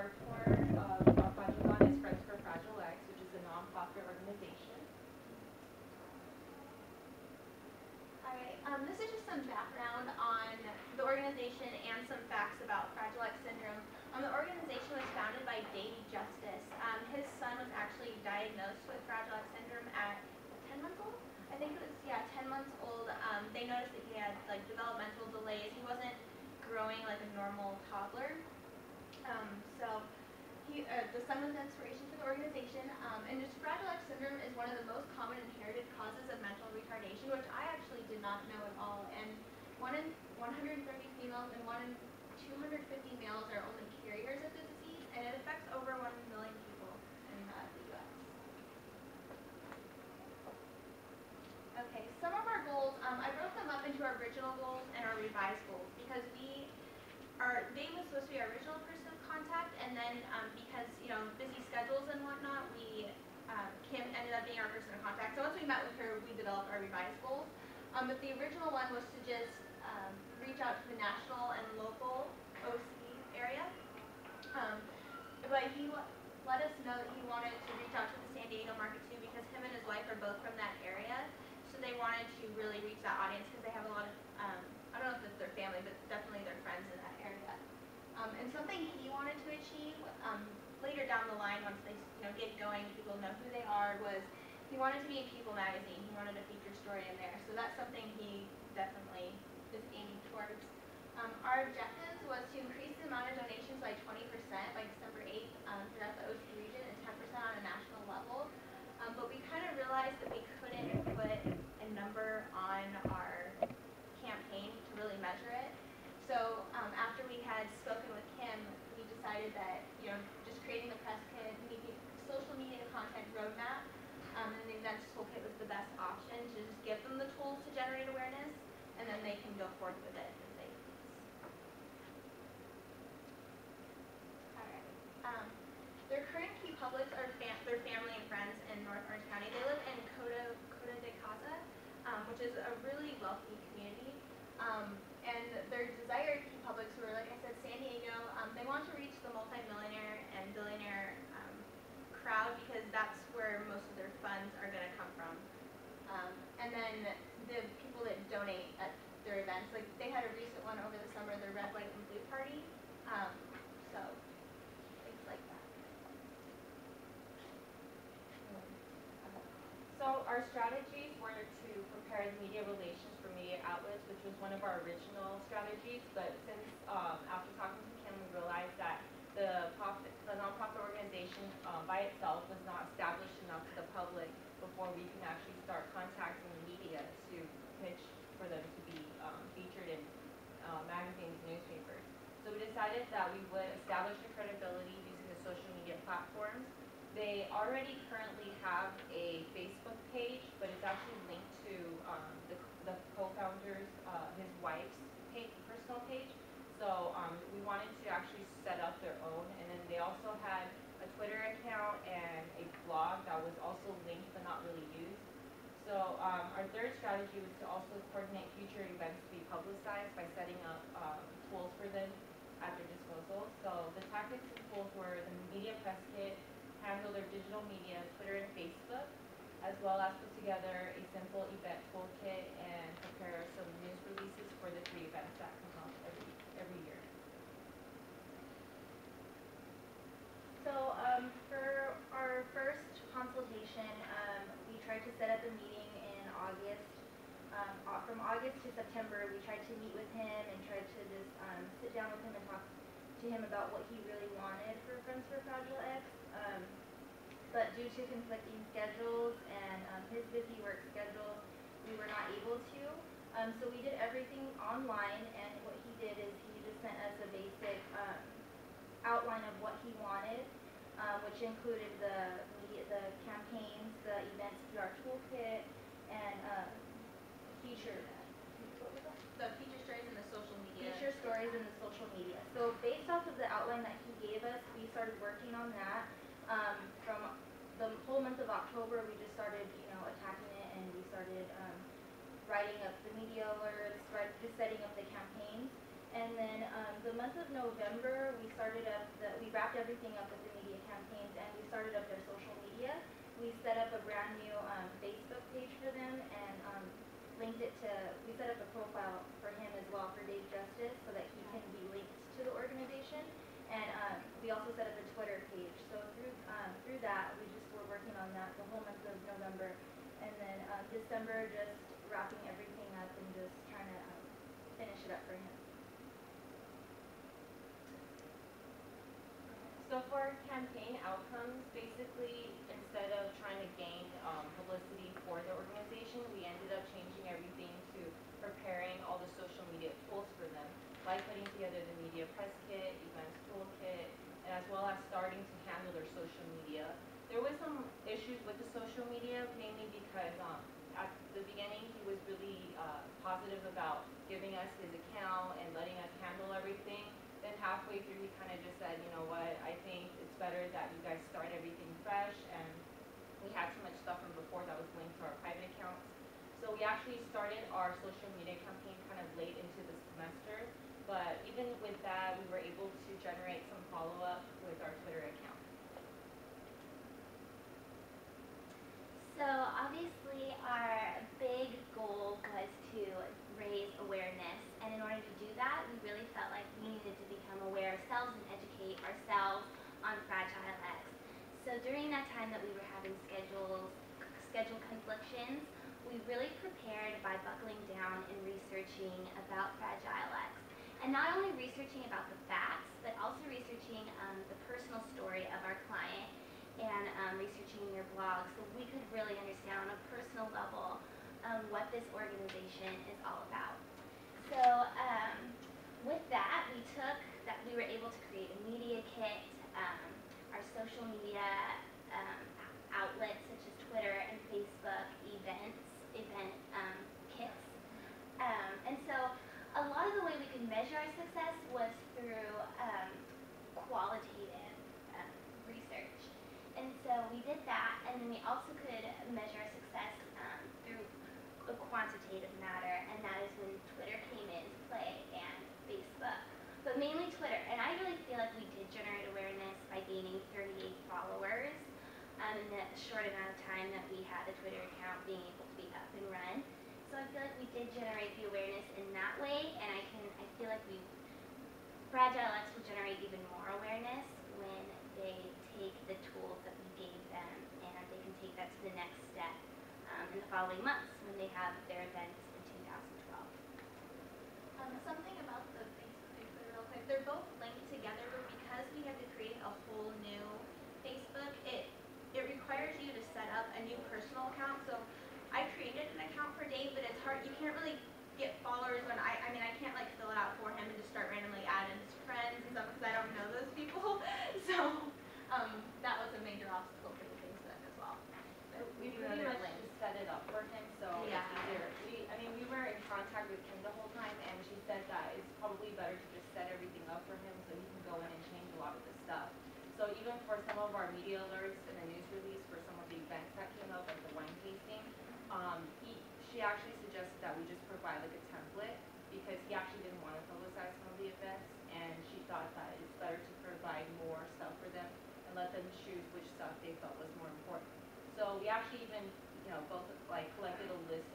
work for, our project on is Friends for Fragile X, which is a nonprofit organization. Alright, this is just some background on the organization and some facts about Fragile X syndrome. The organization was founded by Davy Justice. His son was actually diagnosed with Fragile X syndrome at 10 months old? I think it was, yeah, 10 months old. They noticed that he had like developmental delays. He wasn't growing like a normal toddler. So the son was an inspiration for the organization. And just Fragile X syndrome is one of the most common inherited causes of mental retardation, which I actually did not know at all. And 1 in 130 females and 1 in 250 males are only carriers of the disease, and it affects over 1 million people in the U.S. Okay, some of our goals, I broke them up into our original goals and our revised goals because Dave was supposed to be our original person of contact, and then because busy schedules and whatnot, Kim ended up being our person of contact. So once we met with her, we developed our revised goals. But the original one was to just reach out to the national and local OC area. But he let us know that he wanted to reach out to the San Diego market too, because him and his wife are both from that area. So they wanted to really reach that audience because they have a lot of, I don't know if it's their family, but definitely their friends in that area. And something he wanted to achieve later down the line, once they get going, people know who they are, was he wanted to be in People magazine. He wanted a feature story in there. So that's something he definitely is aiming towards. Our objectives was to increase the amount of donations by 20% by December 8th throughout the OC region and 10% on a national level. But we kind of realized that we couldn't put a number on our campaign to really measure it. So after we had spoken with Kim, we decided that just creating the press kit, social media content roadmap, and the events toolkit was the best option to just give them the tools to generate awareness, and then they can go forth with it as they please. Alright. Their current key publics are their family and friends in North Orange County. They live in Coda de Casa, which is a really wealthy community. And their desired key publics were, like I said, San Diego. They want to reach the multi-millionaire and billionaire crowd because that's where most of their funds are going to come from. And then the people that donate at their events, like they had a recent one over the summer, the Red, White, and Blue Party. So things like that. So our strategies were to prepare media relations for media outlets, which was one of our original strategies. But since after talking to Kim, we realized that the nonprofit organization by itself was not established enough to the public before we can actually start contacting the media to pitch for them to be featured in magazines and newspapers. So we decided that we would establish the credibility using the social media platforms. They already currently have a Facebook page, but it's actually linked to the co-founder's, his wife's personal page. So we wanted to actually set up their own, and then they also had a Twitter account and a blog that was also linked but not really used. So our third strategy was to also coordinate future events to be publicized by setting up tools for them at their disposal. So the tactics and tools were the media press kit, handle their digital media, Twitter and Facebook, as well as put together a simple event toolkit and prepare some news releases for the 3 events that come up every year. So for our first consultation, we tried to set up a meeting in August. From August to September, we tried to meet with him and tried to just sit down with him and talk to him about what he really wanted for Friends for Fragile X. But due to conflicting schedules and his busy work schedule, we were not able to. So we did everything online, and what he did is he just sent us a basic outline of what he wanted, which included the campaigns, the events through our toolkit, and the feature stories in the social media. Feature stories in the social media. So based off of the outline that he gave us, we started working on that. From the whole month of October, we just started, attacking it, and we started writing up the media alerts, just setting up the campaigns. And then the month of November, we wrapped everything up with the media campaigns, and we started up their social media. We set up a brand new Facebook page for them, and we set up a profile for him as well, for Dave Justice, so that he can be linked to the organization. And we also set up a Twitter page. So through that, we just were working on that the whole month of November. And then December, just wrapping everything up and just trying to finish it up for him. So for campaign outcomes, basically, instead of trying to gain publicity for the organization, we ended up changing everything to preparing all the social media tools for them by putting together the media press kit, events toolkit, and as well as starting to handle their social media. There was some issues with the social media, mainly because at the beginning he was really positive about giving us his account and letting us handle everything. Then halfway through, he kind of just said, you know what, I think it's better that you guys start everything fresh, and we had too much stuff from before that was linked to our private accounts. So we actually started our social media campaign kind of late into the semester, but even with that, we were able to generate some follow-up with our Twitter account. So obviously our big goal was to raise awareness, and in order to do that, we really felt like we needed to become aware ourselves and educate ourselves on Fragile X. So during that time that we were having schedule conflictions, we really prepared by buckling down and researching about Fragile X. And not only researching about the facts, but also researching the personal story of our client, and researching their blog, so we could really understand on a personal level what this organization is all about. So with that, we were able to create a media kit, our social media outlets such as Twitter and Facebook, event kits. And so a lot of the way we could measure our success was through qualitative research. And so we did that, and then we also could measure our success through a quantitative matter, and that is when Twitter came into play and Facebook. But mainly Twitter, and I really feel like we did generate awareness by gaining 38 followers in the short amount of time that we had the Twitter account being able to be up and run. So I feel like we did generate the awareness in that way, and I feel like Fragile X will generate even more awareness when they take the tools that we gave them, and they can take that to the next step in the following months when they have their events in 2012. Something about the Facebook and Twitter real quick. They're both linked together, but because we had to create a whole new Facebook, it requires you to set up a new personal account. So I created an account for Dave, but it's hard. You can't really get followers when I can't like fill it out for him and just start randomly adding his friends and stuff because I don't know those people. So that was a major obstacle for the Facebook as well. But We pretty much just set it up for him, so yeah. it's easier. We were in contact with Kim the whole time, and she said that it's probably better to just set everything up for him so he can go in and change a lot of the stuff. So even for some of our media alerts and the news release for some of the events that came up, like the wine tasting, she actually suggested that we just provide like a template because he actually didn't want to publicize some of the events, and she thought that it's better to provide more stuff for them and let them choose which stuff they felt was more important. So we actually even, both like collected a list